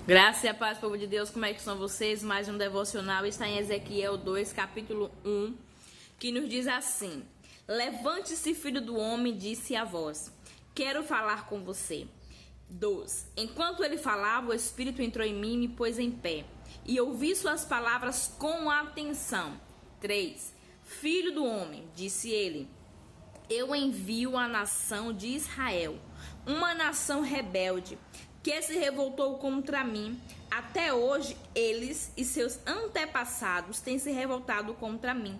Graça e a paz, povo de Deus, como é que são vocês? Mais um devocional está em Ezequiel 2, capítulo 1, que nos diz assim: Levante-se, filho do homem, disse a voz, quero falar com você. 2. Enquanto ele falava, o Espírito entrou em mim e me pôs em pé, e ouvi suas palavras com atenção. 3. Filho do homem, disse ele, eu envio a nação de Israel, uma nação rebelde, que se revoltou contra mim. Até hoje, eles e seus antepassados têm se revoltado contra mim.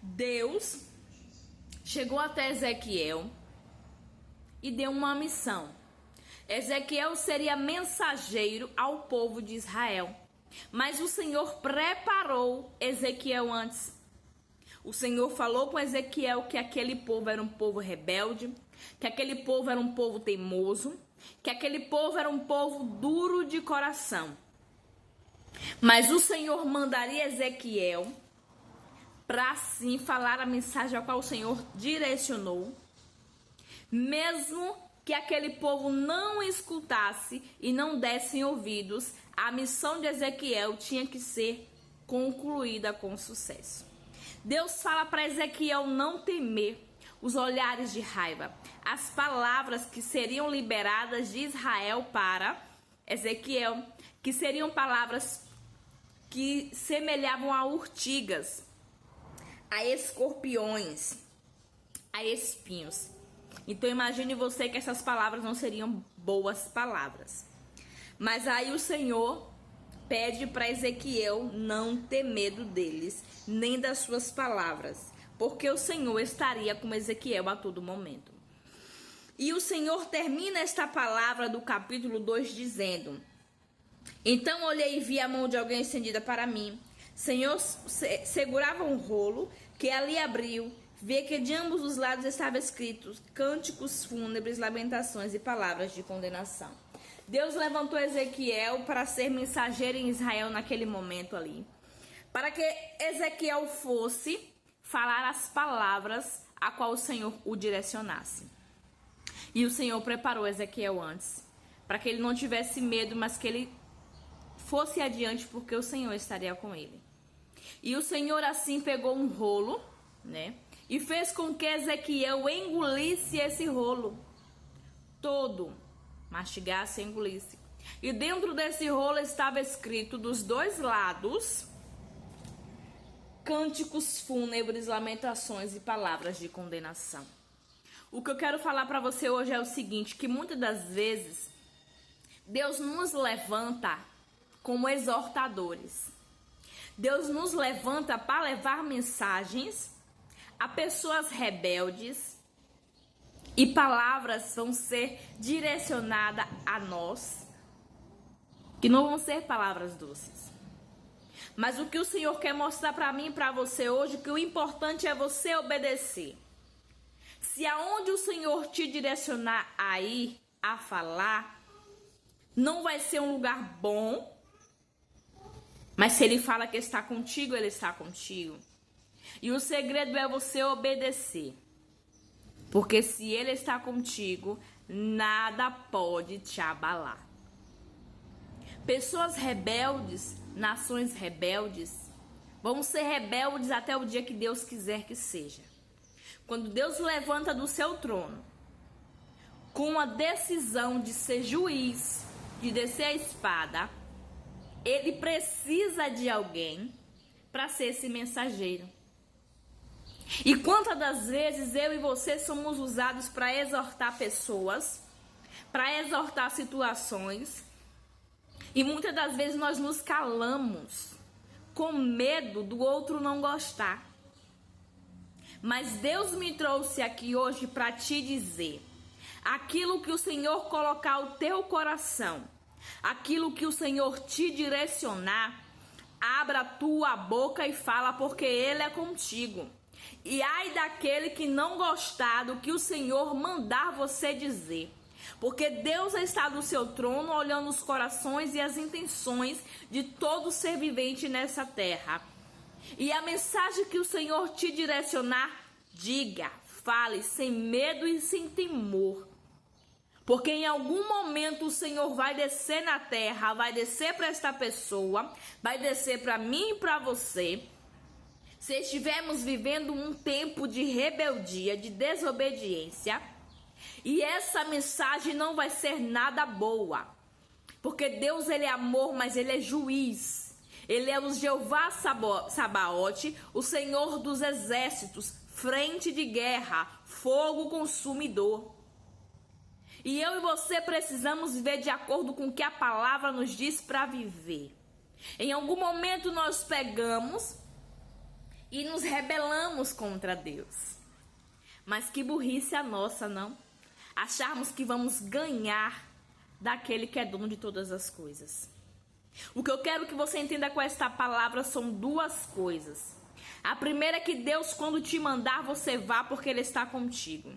Deus chegou até Ezequiel e deu uma missão. Ezequiel seria mensageiro ao povo de Israel, mas o Senhor preparou Ezequiel antes. O Senhor falou com Ezequiel que aquele povo era um povo rebelde, que aquele povo era um povo teimoso, que aquele povo era um povo duro de coração. Mas o Senhor mandaria Ezequiel para sim falar a mensagem a qual o Senhor direcionou, mesmo que aquele povo não escutasse e não dessem ouvidos, a missão de Ezequiel tinha que ser concluída com sucesso. Deus fala para Ezequiel não temer os olhares de raiva, as palavras que seriam liberadas de Israel para Ezequiel, que seriam palavras que semelhavam a urtigas, a escorpiões, a espinhos. Então imagine você que essas palavras não seriam boas palavras. Mas aí o Senhor pede para Ezequiel não ter medo deles, nem das suas palavras, porque o Senhor estaria com Ezequiel a todo momento. E o Senhor termina esta palavra do capítulo 2 dizendo: Então olhei e vi a mão de alguém estendida para mim. Senhor segurava um rolo que ali abriu. Vê que de ambos os lados estava escritos cânticos fúnebres, lamentações e palavras de condenação. Deus levantou Ezequiel para ser mensageiro em Israel naquele momento ali, para que Ezequiel fosse falar as palavras a qual o Senhor o direcionasse. E o Senhor preparou Ezequiel antes, para que ele não tivesse medo, mas que ele fosse adiante, porque o Senhor estaria com ele. E o Senhor assim pegou um rolo, e fez com que Ezequiel engolisse esse rolo todo, mastigasse e engolisse. E dentro desse rolo estava escrito dos dois lados cânticos fúnebres, lamentações e palavras de condenação. O que eu quero falar para você hoje é o seguinte, que muitas das vezes Deus nos levanta como exortadores. Deus nos levanta para levar mensagens a pessoas rebeldes, e palavras vão ser direcionadas a nós, que não vão ser palavras doces. Mas o que o Senhor quer mostrar para mim e para você hoje, que o importante é você obedecer. Se aonde o Senhor te direcionar a ir, a falar, não vai ser um lugar bom, mas se Ele fala que está contigo, Ele está contigo. E o segredo é você obedecer. Porque se Ele está contigo, nada pode te abalar. Pessoas rebeldes, nações rebeldes, vão ser rebeldes até o dia que Deus quiser que seja. Quando Deus levanta do seu trono, com a decisão de ser juiz, de descer a espada, Ele precisa de alguém para ser esse mensageiro. E quantas das vezes eu e você somos usados para exortar pessoas, para exortar situações, e muitas das vezes nós nos calamos com medo do outro não gostar. Mas Deus me trouxe aqui hoje para te dizer, aquilo que o Senhor colocar o teu coração, aquilo que o Senhor te direcionar, abra a tua boca e fala, porque Ele é contigo. E ai daquele que não gostar do que o Senhor mandar você dizer. Porque Deus está do seu trono olhando os corações e as intenções de todo ser vivente nessa terra. E a mensagem que o Senhor te direcionar, diga, fale sem medo e sem temor. Porque em algum momento o Senhor vai descer na terra, vai descer para esta pessoa, vai descer para mim e para você. Se estivermos vivendo um tempo de rebeldia, de desobediência, e essa mensagem não vai ser nada boa. Porque Deus, ele é amor, mas ele é juiz. Ele é o Jeová Sabaote, o Senhor dos exércitos, frente de guerra, fogo consumidor. E eu e você precisamos viver de acordo com o que a palavra nos diz para viver. Em algum momento nós pegamos e nos rebelamos contra Deus. Mas que burrice a nossa, não? Acharmos que vamos ganhar daquele que é dono de todas as coisas. O que eu quero que você entenda com esta palavra são duas coisas. A primeira é que Deus, quando te mandar, você vá porque Ele está contigo.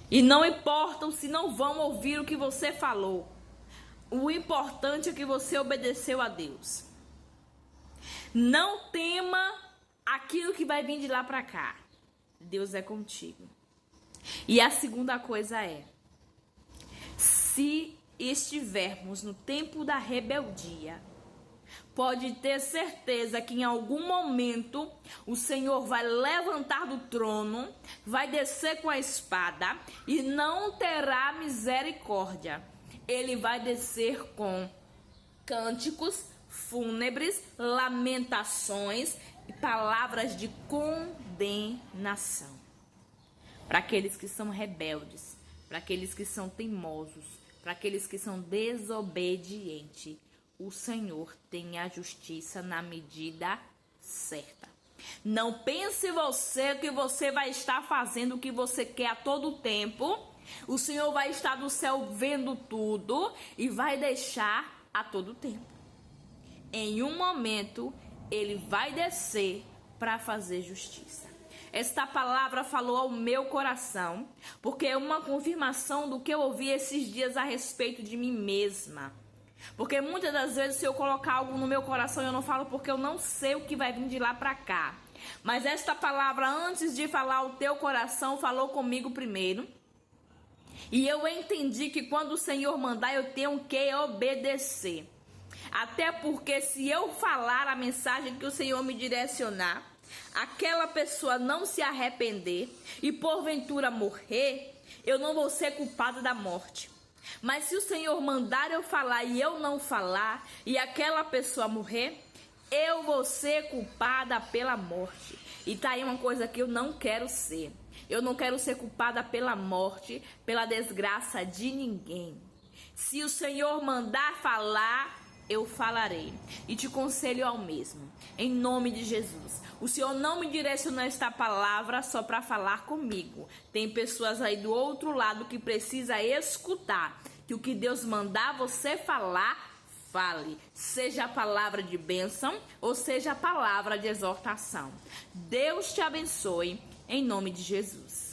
E não importa se não vão ouvir o que você falou. O importante é que você obedeceu a Deus. Não tema aquilo que vai vir de lá para cá. Deus é contigo. E a segunda coisa é: se estivermos no tempo da rebeldia, pode ter certeza que em algum momento o Senhor vai levantar do trono, vai descer com a espada e não terá misericórdia. Ele vai descer com cânticos fúnebres, lamentações e palavras de condenação. Para aqueles que são rebeldes, para aqueles que são teimosos, para aqueles que são desobedientes, o Senhor tem a justiça na medida certa. Não pense você que você vai estar fazendo o que você quer a todo tempo. O Senhor vai estar do céu vendo tudo e vai deixar a todo tempo. Em um momento, Ele vai descer para fazer justiça. Esta palavra falou ao meu coração, porque é uma confirmação do que eu ouvi esses dias a respeito de mim mesma. Porque muitas das vezes, se eu colocar algo no meu coração, eu não falo porque eu não sei o que vai vir de lá para cá. Mas esta palavra, antes de falar ao teu coração, falou comigo primeiro. E eu entendi que quando o Senhor mandar, eu tenho que obedecer. Até porque se eu falar a mensagem que o Senhor me direcionar, aquela pessoa não se arrepender e porventura morrer, eu não vou ser culpada da morte. Mas se o Senhor mandar eu falar e eu não falar, e aquela pessoa morrer, eu vou ser culpada pela morte. E tá aí uma coisa que eu não quero ser. Eu não quero ser culpada pela morte, pela desgraça de ninguém. Se o Senhor mandar falar, eu falarei. E te conselho ao mesmo, em nome de Jesus. O Senhor não me direcionou esta palavra só para falar comigo. Tem pessoas aí do outro lado que precisa escutar. Que o que Deus mandar você falar, fale. Seja a palavra de bênção ou seja a palavra de exortação. Deus te abençoe, em nome de Jesus.